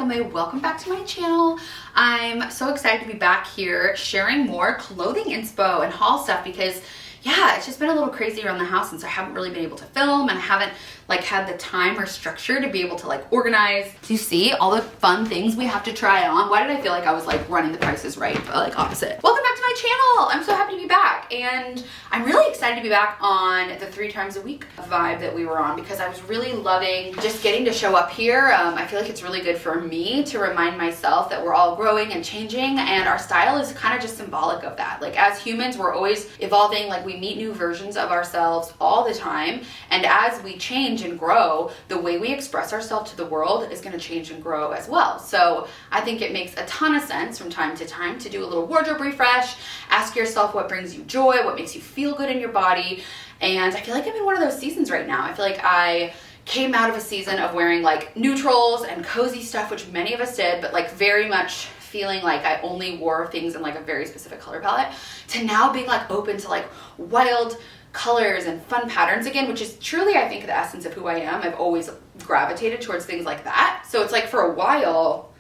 May. Welcome back to my channel. I'm so excited to be back here sharing more clothing inspo and haul stuff because yeah, it's just been a little crazy around the house since I haven't really been able to film and I haven't like had the time or structure to be able to like organize. Do you see all the fun things we have to try on? Why did I feel like I was like running the prices right, but like opposite? Welcome back to my channel. I'm so happy to be back and I'm really excited to be back on the 3 times a week vibe that we were on because I was really loving just getting to show up here. I feel like it's really good for me to remind myself that we're all growing and changing and our style is kind of just symbolic of that. Like as humans, we're always evolving, like we meet new versions of ourselves all the time, and as we change and grow, the way we express ourselves to the world is going to change and grow as well. So I think it makes a ton of sense from time to time to do a little wardrobe refresh, ask yourself what brings you joy, what makes you feel good in your body. And I feel like I'm in one of those seasons right now. I feel like I came out of a season of wearing like neutrals and cozy stuff, which many of us did, but like very much feeling like I only wore things in like a very specific color palette, to now being like open to like wild colors and fun patterns again, which is truly, I think, the essence of who I am. I've always gravitated towards things like that. So it's like for a while,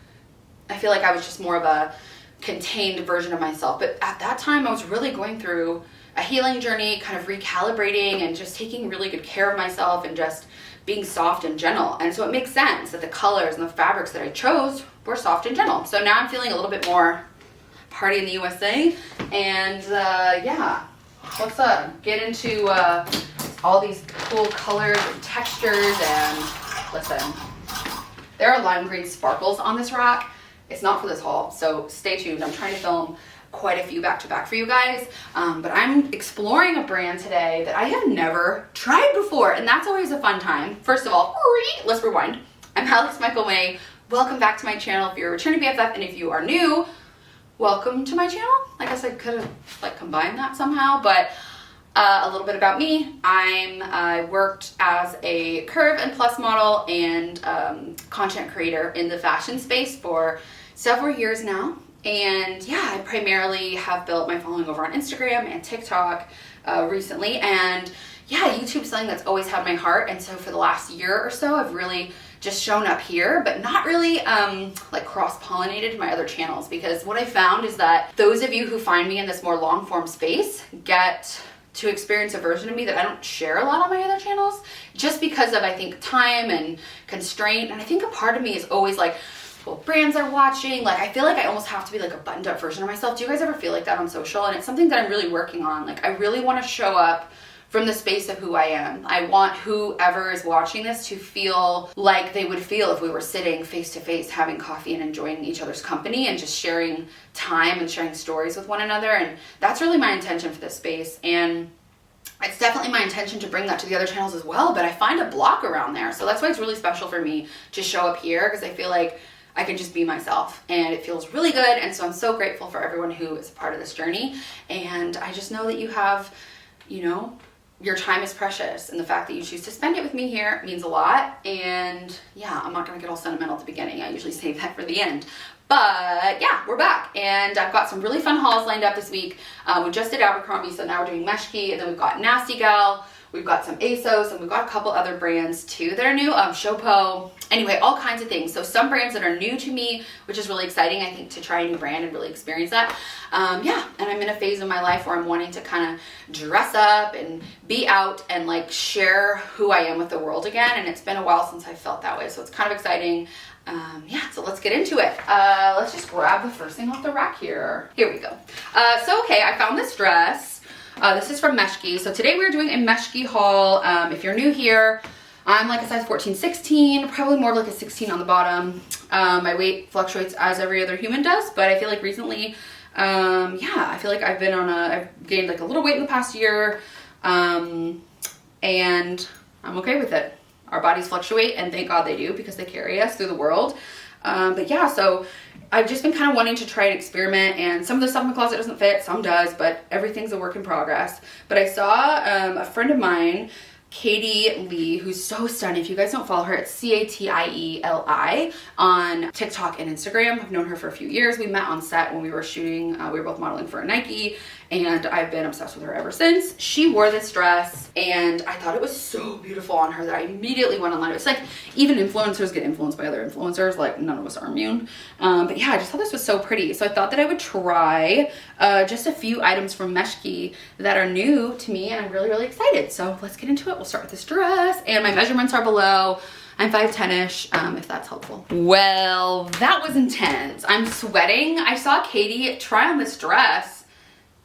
I feel like I was just more of a contained version of myself. But at that time, I was really going through a healing journey, kind of recalibrating and just taking really good care of myself and just being soft and gentle. And so it makes sense that the colors and the fabrics that I chose were soft and gentle. So now I'm feeling a little bit more party in the USA. And yeah, let's get into all these cool colors and textures. And listen, there are lime green sparkles on this rack. It's not for this haul, so stay tuned. I'm trying to film quite a few back to back for you guys, but I'm exploring a brand today that I have never tried before, and that's always a fun time. First of all, let's rewind. I'm Alex Michael May. Welcome back to my channel if you're a returning BFF, and if you are new, welcome to my channel. I guess I could have like combined that somehow, but a little bit about me. I worked as a curve and plus model and content creator in the fashion space for several years now. And yeah, I primarily have built my following over on Instagram and TikTok recently. And yeah, YouTube's something that's always had my heart. And so for the last year or so, I've really just shown up here, but not really like cross-pollinated my other channels, because what I found is that those of you who find me in this more long-form space get to experience a version of me that I don't share a lot on my other channels, just because of, I think, time and constraint. And I think a part of me is always like, well, brands are watching. Like, I feel like I almost have to be like a buttoned up version of myself. Do you guys ever feel like that on social? And it's something that I'm really working on. Like, I really want to show up from the space of who I am. I want whoever is watching this to feel like they would feel if we were sitting face to face, having coffee and enjoying each other's company and just sharing time and sharing stories with one another. And that's really my intention for this space. And it's definitely my intention to bring that to the other channels as well, but I find a block around there. So that's why it's really special for me to show up here, because I feel like I can just be myself and it feels really good. And so I'm so grateful for everyone who is a part of this journey. And I just know that you have, you know, your time is precious, and the fact that you choose to spend it with me here means a lot. And yeah, I'm not gonna get all sentimental at the beginning. I usually save that for the end. But yeah, we're back, and I've got some really fun hauls lined up this week. We just did Abercrombie, so now we're doing Meshki, and then we've got Nasty Gal, we've got some ASOS, and we've got a couple other brands too that are new, Shopo. Anyway, all kinds of things. So some brands that are new to me, which is really exciting, I think, to try a new brand and really experience that. Yeah, and I'm in a phase of my life where I'm wanting to kind of dress up and be out and like share who I am with the world again, and it's been a while since I felt that way, so it's kind of exciting. Yeah, so let's get into it. Let's just grab the first thing off the rack here. Here we go. So okay, I found this dress. This is from Meshki. So today we're doing a Meshki haul. If you're new here, I'm like a size 14, 16, probably more like a 16 on the bottom. My weight fluctuates as every other human does, but I feel like recently, yeah, I feel like I've gained like a little weight in the past year, and I'm okay with it. Our bodies fluctuate, and thank God they do, because they carry us through the world. But yeah, so I've just been kind of wanting to try and experiment, and some of the stuff in my closet doesn't fit, some does, but everything's a work in progress. But I saw a friend of mine, Katie Lee, who's so stunning. If you guys don't follow her, it's Catieli on TikTok and Instagram. I've known her for a few years. We met on set when we were shooting. We were both modeling for a Nike, and I've been obsessed with her ever since. She wore this dress and I thought it was so beautiful on her that I immediately went online. It's like even influencers get influenced by other influencers, like none of us are immune. But yeah, I just thought this was so pretty. So I thought that I would try just a few items from Meshki that are new to me, and I'm really, really excited. So let's get into it. We'll start with this dress, and my measurements are below. I'm 5'10"-ish, if that's helpful. Well, that was intense. I'm sweating. I saw Katie try on this dress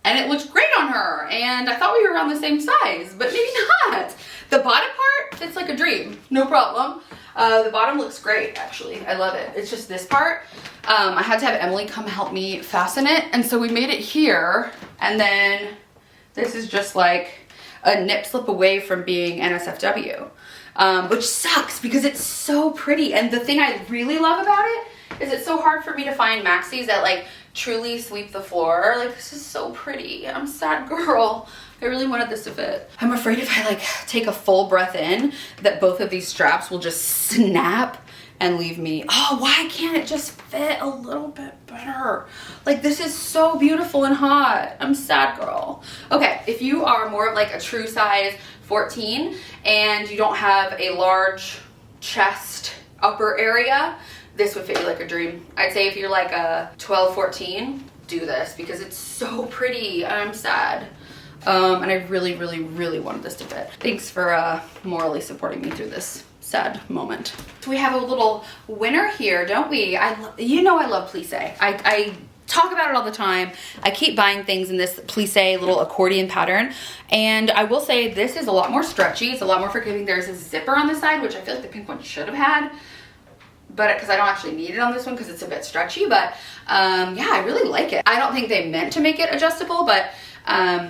and it looked great on her, and I thought we were around the same size, but maybe not. The bottom part fits like a dream, no problem. The bottom looks great, actually. I love it. It's just this part. I had to have Emily come help me fasten it, and so we made it here, and then this is just like a nip slip away from being NSFW, which sucks because it's so pretty. And the thing I really love about it is it's so hard for me to find maxis that like truly sweep the floor. Like, this is so pretty. I'm a sad girl. I really wanted this to fit. I'm afraid if I like take a full breath in that both of these straps will just snap and leave me. Oh, why can't it just fit a little bit better? Like, this is so beautiful and hot. I'm sad girl. Okay, if you are more of like a true size 14 and you don't have a large chest upper area, this would fit you like a dream. I'd say if you're like a 12, 14, do this because it's so pretty. I'm sad. And I really, really, really wanted this to fit. Thanks for morally supporting me through this sad moment. So we have a little winner here, don't we? You know I love plissé. I talk about it all the time. I keep buying things in this plissé little accordion pattern, and I will say this is a lot more stretchy. It's a lot more forgiving. There's a zipper on the side, which I feel like the pink one should have had, but because I don't actually need it on this one because it's a bit stretchy. But yeah, I really like it. I don't think they meant to make it adjustable, but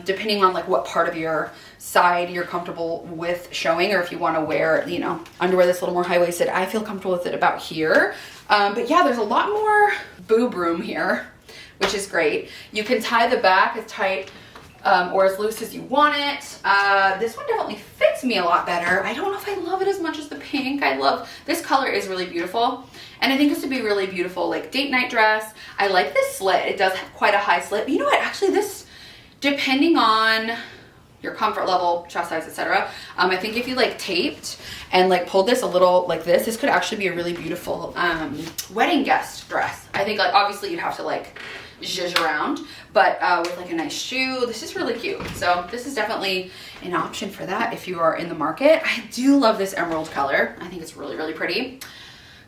depending on like what part of your side you're comfortable with showing, or if you want to wear, you know, underwear that's a little more high-waisted, I feel comfortable with it about here. But yeah, there's a lot more boob room here, which is great. You can tie the back as tight or as loose as you want it. This one definitely fits me a lot better. I don't know if I love it as much as the pink. This color is really beautiful, and I think this would be really beautiful like date night dress. I like this slit. It does have quite a high slit, but you know what, actually this, depending on your comfort level, chest size, etc. I think if you like taped and like pulled this a little like this could actually be a really beautiful wedding guest dress. I think like obviously you'd have to like zhuzh around, but with like a nice shoe, this is really cute. So this is definitely an option for that if you are in the market. I do love this emerald color. I think it's really, really pretty.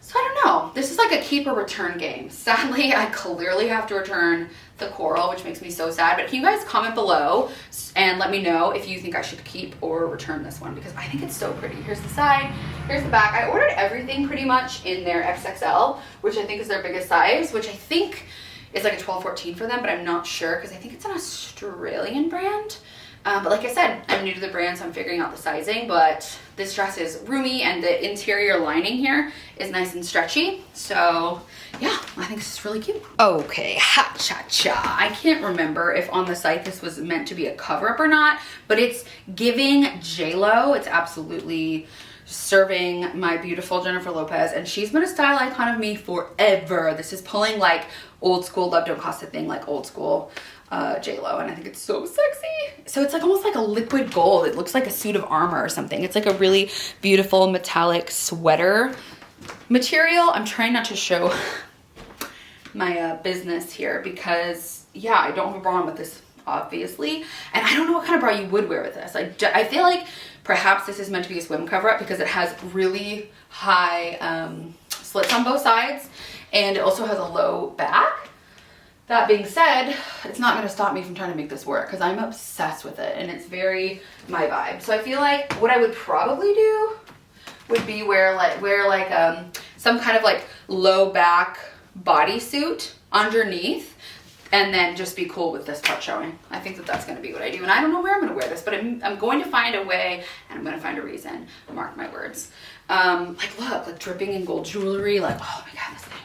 So I don't know, this is like a keep or return game. Sadly, I clearly have to return the coral, which makes me so sad. But can you guys comment below and let me know if you think I should keep or return this one, because I think it's so pretty. Here's the side, here's the back. I ordered everything pretty much in their XXL, which I think is their biggest size, which I think is like a 12, 14 for them, but I'm not sure because I think it's an Australian brand. But like I said, I'm new to the brand, so I'm figuring out the sizing, but this dress is roomy and the interior lining here is nice and stretchy. So yeah, I think this is really cute. Okay, ha cha cha. I can't remember if on the site this was meant to be a cover up or not, but it's giving J-Lo. It's absolutely serving my beautiful Jennifer Lopez, and she's been a style icon of me forever. This is pulling like old school Love Don't Cost a Thing, like old school J-Lo, and I think it's so sexy. So it's like almost like a liquid gold. It looks like a suit of armor or something. It's like a really beautiful metallic sweater material. I'm trying not to show my business here because yeah, I don't have a bra on with this obviously, and I don't know what kind of bra you would wear with this. I feel like perhaps this is meant to be a swim cover up because it has really high slits on both sides, and it also has a low back. That being said, it's not going to stop me from trying to make this work because I'm obsessed with it and it's very my vibe. So I feel like what I would probably do would be wear like some kind of like low back bodysuit underneath, and then just be cool with this part showing. I think that that's going to be what I do, and I don't know where I'm going to wear this, but I'm going to find a way, and I'm going to find a reason. Mark my words. Like look, like dripping in gold jewelry. Like, oh my god, this thing.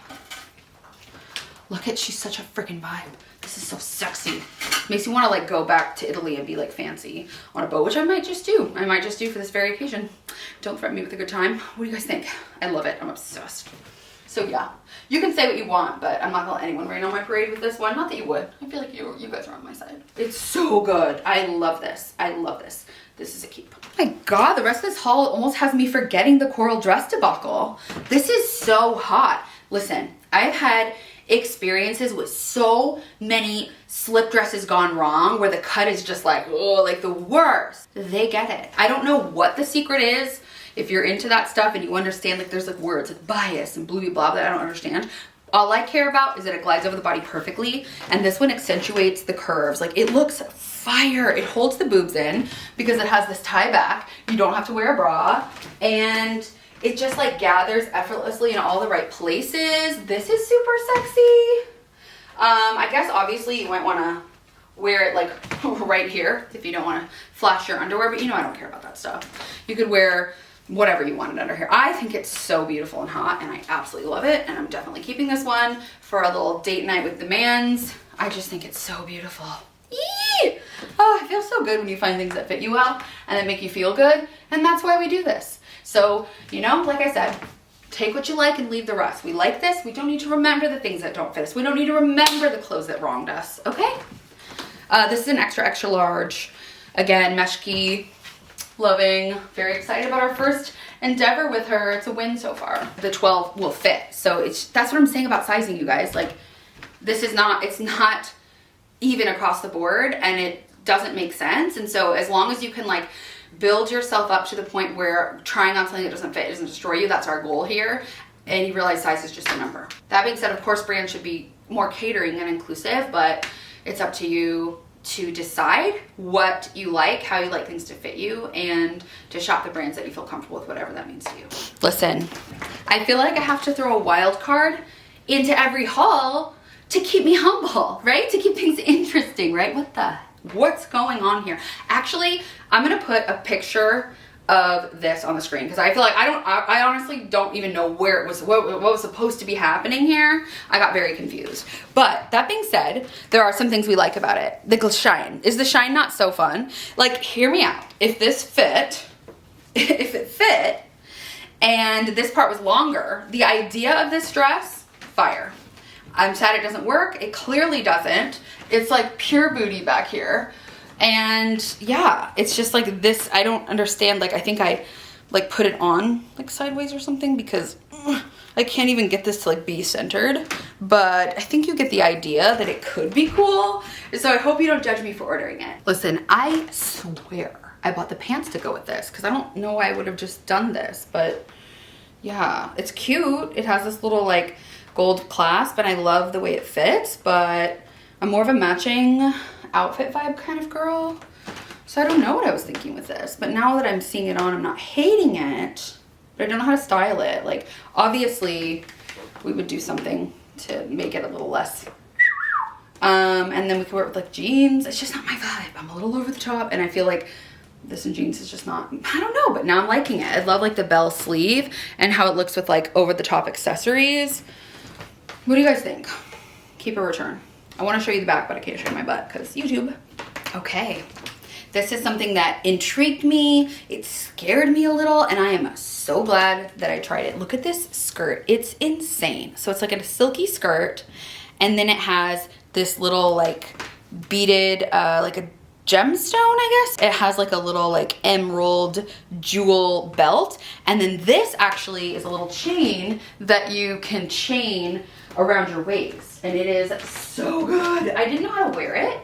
Look at, she's such a freaking vibe. This is so sexy. Makes me want to like go back to Italy and be like fancy on a boat, which I might just do. I might just do for this very occasion. Don't threaten me with a good time. What do you guys think? I love it. I'm obsessed. So yeah, you can say what you want, but I'm not gonna let anyone rain on my parade with this one. Not that you would. I feel like you guys are on my side. It's so good. I love this. I love this. This is a keep. Oh my God, the rest of this haul almost has me forgetting the coral dress debacle. This is so hot. Listen, I've had experiences with so many slip dresses gone wrong where the cut is just like, oh, like the worst. They get it. I don't know what the secret is. If you're into that stuff and you understand, like there's like words like bias and blah, blah, blah that I don't understand. All I care about is that it glides over the body perfectly. And this one accentuates the curves. Like it looks fire. It holds the boobs in because it has this tie back. You don't have to wear a bra. And it just like gathers effortlessly in all the right places. This is super sexy. I guess obviously you might want to wear it like right here if you don't want to flash your underwear, but you know I don't care about that stuff. You could wear whatever you wanted under here. I think it's so beautiful and hot and I absolutely love it, and I'm definitely keeping this one for a little date night with the mans. I just think it's so beautiful. Eee! Oh, it feels so good when you find things that fit you well and that make you feel good, and that's why we do this. So, you know, like I said, take what you like and leave the rest. We like this. We don't need to remember the things that don't fit us. We don't need to remember the clothes that wronged us, okay? This is an extra, extra large. Again, Meshki, loving, very excited about our first endeavor with her. It's a win so far. The 12 will fit. So that's what I'm saying about sizing, you guys. Like, this is not, it's not even across the board and it doesn't make sense. And so as long as you can like build yourself up to the point where trying on something that doesn't fit doesn't destroy you, that's our goal here. And you realize size is just a number. That being said, of course, brands should be more catering and inclusive, but it's up to you to decide what you like, how you like things to fit you, and to shop the brands that you feel comfortable with, whatever that means to you. Listen, I feel like I have to throw a wild card into every haul to keep me humble, right? To keep things interesting, right? What's going on here? Actually, I'm gonna put a picture of this on the screen because I feel like I honestly don't even know where it was, what was supposed to be happening here. I got very confused. But that being said, there are some things we like about it. The shine. Is the shine not so fun? Like, hear me out. If this fit, if it fit, and this part was longer, the idea of this dress, fire. I'm sad it doesn't work. It clearly doesn't. It's like pure booty back here. And yeah, it's just like this. I don't understand. Like, I think I like put it on like sideways or something because I can't even get this to like be centered. But I think you get the idea that it could be cool. So I hope you don't judge me for ordering it. Listen, I swear I bought the pants to go with this because I don't know why I would have just done this. But yeah, it's cute. It has this little like gold clasp and I love the way it fits, but I'm more of a matching outfit vibe kind of girl. So I don't know what I was thinking with this, but now that I'm seeing it on, I'm not hating it, but I don't know how to style it. Like, obviously we would do something to make it a little less, and then we could wear it with like jeans. It's just not my vibe. I'm a little over the top and I feel like this in jeans is just not, I don't know, but now I'm liking it. I love like the bell sleeve and how it looks with like over the top accessories. What do you guys think? Keep a return. I want to show you the back, but I can't show you my butt because YouTube. Okay, this is something that intrigued me. It scared me a little, and I am so glad that I tried it. Look at this skirt. It's insane. So it's like a silky skirt, and then it has this little like beaded, like a gemstone, I guess. It has like a little like emerald jewel belt, and then this actually is a little chain that you can chain around your waist, and it is so good. I didn't know how to wear it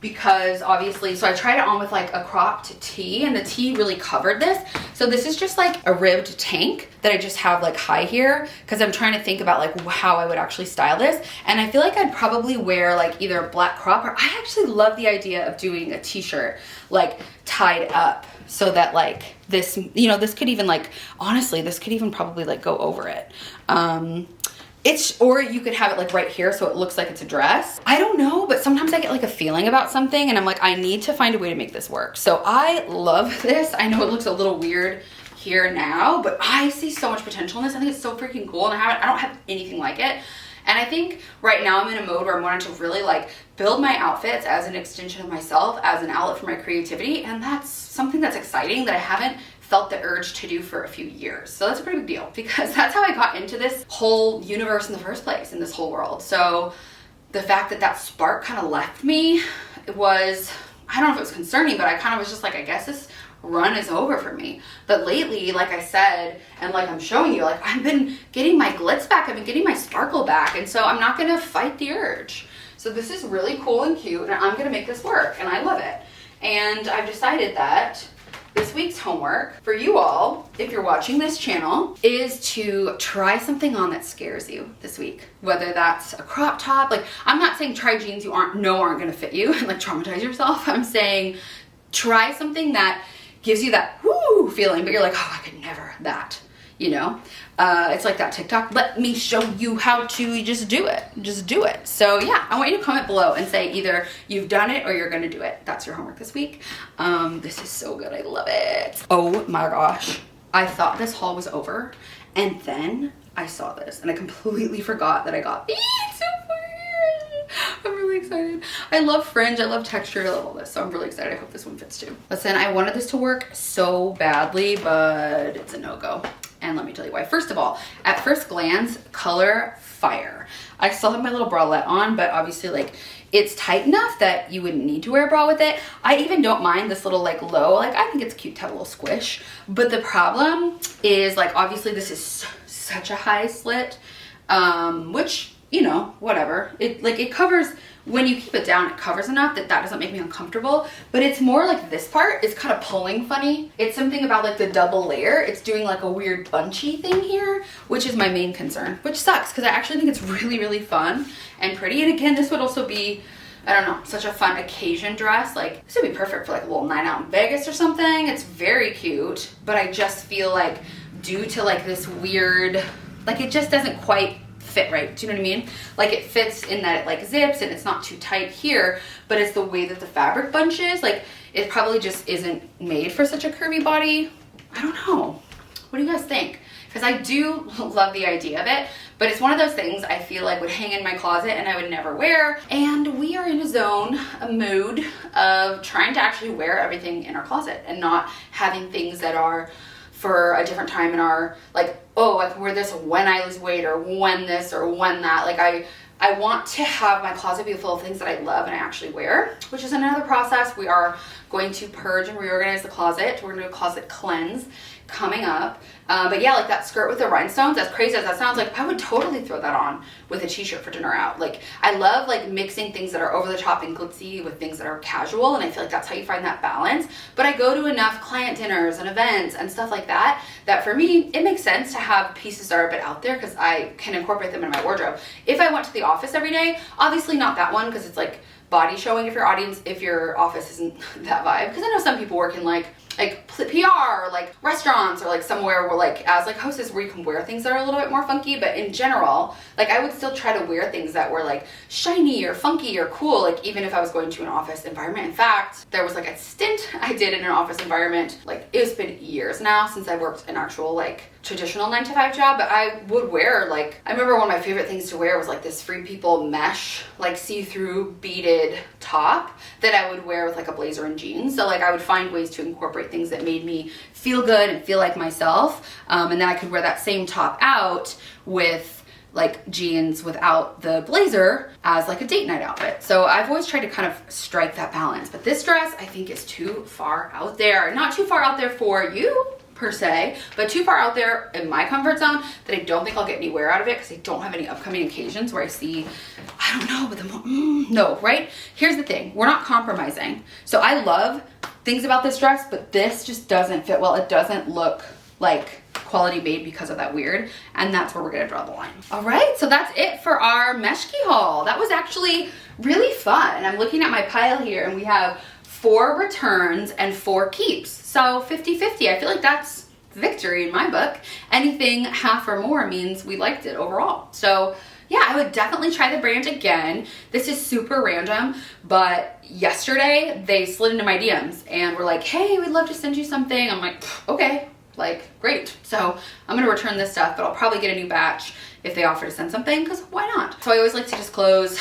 because obviously, so I tried it on with like a cropped tee, and the tee really covered this. So this is just like a ribbed tank that I just have like high here because I'm trying to think about like how I would actually style this, and I feel like I'd probably wear like either a black crop, or I actually love the idea of doing a t-shirt like tied up so that like this, you know, this could even like, honestly, this could even probably like go over it. Or you could have it like right here so it looks like it's a dress. I don't know, but sometimes I get like a feeling about something and I'm like, I need to find a way to make this work. So I love this. I know it looks a little weird here now, but I see so much potential in this. I think it's so freaking cool, and I don't have anything like it. And I think right now I'm in a mode where I'm wanting to really like build my outfits as an extension of myself, as an outlet for my creativity. And that's something that's exciting that I haven't felt the urge to do for a few years. So that's a pretty big deal because that's how I got into this whole universe in the first place, in this whole world. So the fact that that spark kind of left me, it was, I don't know if it was concerning, but I kind of was just like, I guess this run is over for me. But lately, like I said, and like I'm showing you, like I've been getting my glitz back, I've been getting my sparkle back, and so I'm not gonna fight the urge. So this is really cool and cute, and I'm gonna make this work, and I love it. And I've decided that this week's homework for you all, if you're watching this channel, is to try something on that scares you this week. Whether that's a crop top, like I'm not saying try jeans you aren't gonna fit you and like traumatize yourself. I'm saying try something that gives you that whoo feeling, but you're like, oh, I could never that, you know? It's like that TikTok, let me show you how to just do it. Just do it. So yeah, I want you to comment below and say either you've done it or you're gonna do it. That's your homework this week. This is so good, I love it. Oh my gosh. I thought this haul was over and then I saw this and I completely forgot that I got these. So weird. I'm really excited. I love fringe, I love texture, I love all this. So I'm really excited. I hope this one fits too. Listen, I wanted this to work so badly, but it's a no-go. And let me tell you why. First of all, at first glance, color fire. I still have my little bralette on, but obviously like it's tight enough that you wouldn't need to wear a bra with it. I even don't mind this little like low, like I think it's cute to have a little squish. But the problem is like obviously this is such a high slit, which, you know, whatever. It covers, when you keep it down, it covers enough that that doesn't make me uncomfortable, but it's more like this part is kind of pulling funny. It's something about like the double layer. It's doing like a weird bunchy thing here, which is my main concern, which sucks because I actually think it's really, really fun and pretty. And again, this would also be, I don't know, such a fun occasion dress. Like this would be perfect for like a little night out in Vegas or something. It's very cute, but I just feel like due to like this weird, like it just doesn't quite fit right. Do you know what I mean? Like it fits in that it like zips and it's not too tight here, but it's the way that the fabric bunches. Like it probably just isn't made for such a curvy body. I don't know. What do you guys think? Because I do love the idea of it, but it's one of those things I feel like would hang in my closet and I would never wear. And we are in a mood of trying to actually wear everything in our closet and not having things that are for a different time in our, like, oh, I can wear this when I lose weight or when this or when that. Like I want to have my closet be full of things that I love and I actually wear, which is another process. We are going to purge and reorganize the closet. We're gonna do a closet cleanse coming up. But yeah, like that skirt with the rhinestones, as crazy as that sounds, like I would totally throw that on with a t-shirt for dinner out. Like I love like mixing things that are over the top and glitzy with things that are casual, and I feel like that's how you find that balance. But I go to enough client dinners and events and stuff like that, that for me, it makes sense to have pieces that are a bit out there because I can incorporate them in my wardrobe. If I went to the office every day, obviously not that one because it's like body showing if your office isn't that vibe. Because I know some people work in like PR or like restaurants or like somewhere where like as like hostess where you can wear things that are a little bit more funky, but in general, like I would still try to wear things that were like shiny or funky or cool, like even if I was going to an office environment. In fact, there was like a stint I did in an office environment, like it's been years now since I worked an actual like traditional 9-to-5 job, but I would wear like, I remember one of my favorite things to wear was like this Free People mesh, like see-through beaded top that I would wear with like a blazer and jeans. So like I would find ways to incorporate things that made me feel good and feel like myself. And then I could wear that same top out with like jeans without the blazer as like a date night outfit. So I've always tried to kind of strike that balance, but this dress I think is too far out there. Not too far out there for you per se, but too far out there in my comfort zone that I don't think I'll get any wear out of it because I don't have any upcoming occasions where I see, I don't know, but no, right? Here's the thing, we're not compromising. So I love things about this dress, but this just doesn't fit well. It doesn't look like quality made because of that weird, and that's where we're gonna draw the line. All right, so that's it for our Meshki haul. That was actually really fun. I'm looking at my pile here and we have 4 returns and 4 keeps. So 50-50, I feel like that's victory in my book. Anything half or more means we liked it overall. So yeah, I would definitely try the brand again. This is super random, but yesterday they slid into my DMs and were like, hey, we'd love to send you something. I'm like, okay, like great. So I'm gonna return this stuff, but I'll probably get a new batch if they offer to send something, because why not? So I always like to disclose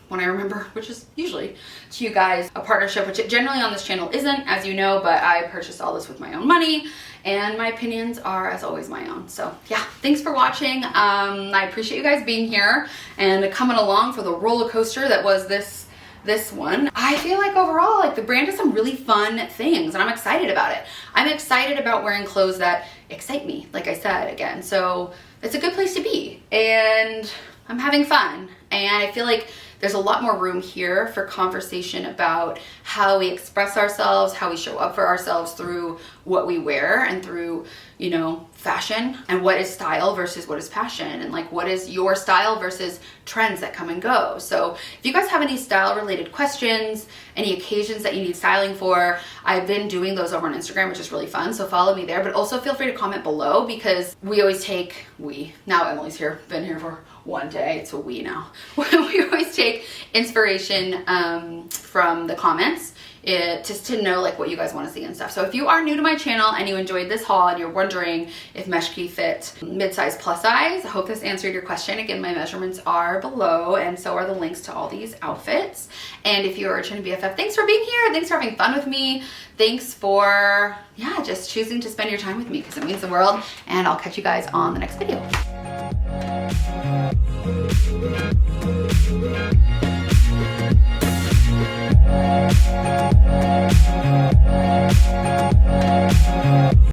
when I remember, which is usually to you guys a partnership, which it generally on this channel isn't, as you know, but I purchased all this with my own money and my opinions are as always my own. So yeah, thanks for watching. I appreciate you guys being here and coming along for the roller coaster that was this one. I feel like overall, like the brand does some really fun things and I'm excited about it. I'm excited about wearing clothes that excite me, like I said again. So it's a good place to be and I'm having fun. And I feel like there's a lot more room here for conversation about how we express ourselves, how we show up for ourselves through what we wear and through, you know, fashion, and what is style versus what is passion, and like what is your style versus trends that come and go. So if you guys have any style related questions, any occasions that you need styling for, I've been doing those over on Instagram, which is really fun. So follow me there, but also feel free to comment below because now Emily's here, been here for one day, it's a we now. We always take inspiration from the comments just to know like what you guys want to see and stuff. So if you are new to my channel and you enjoyed this haul and you're wondering if Meshki fit mid-size plus size, I hope this answered your question. Again, my measurements are below and so are the links to all these outfits. And if you're a Trin BFF, thanks for being here. Thanks for having fun with me. Thanks for, yeah, just choosing to spend your time with me because it means the world. And I'll catch you guys on the next video.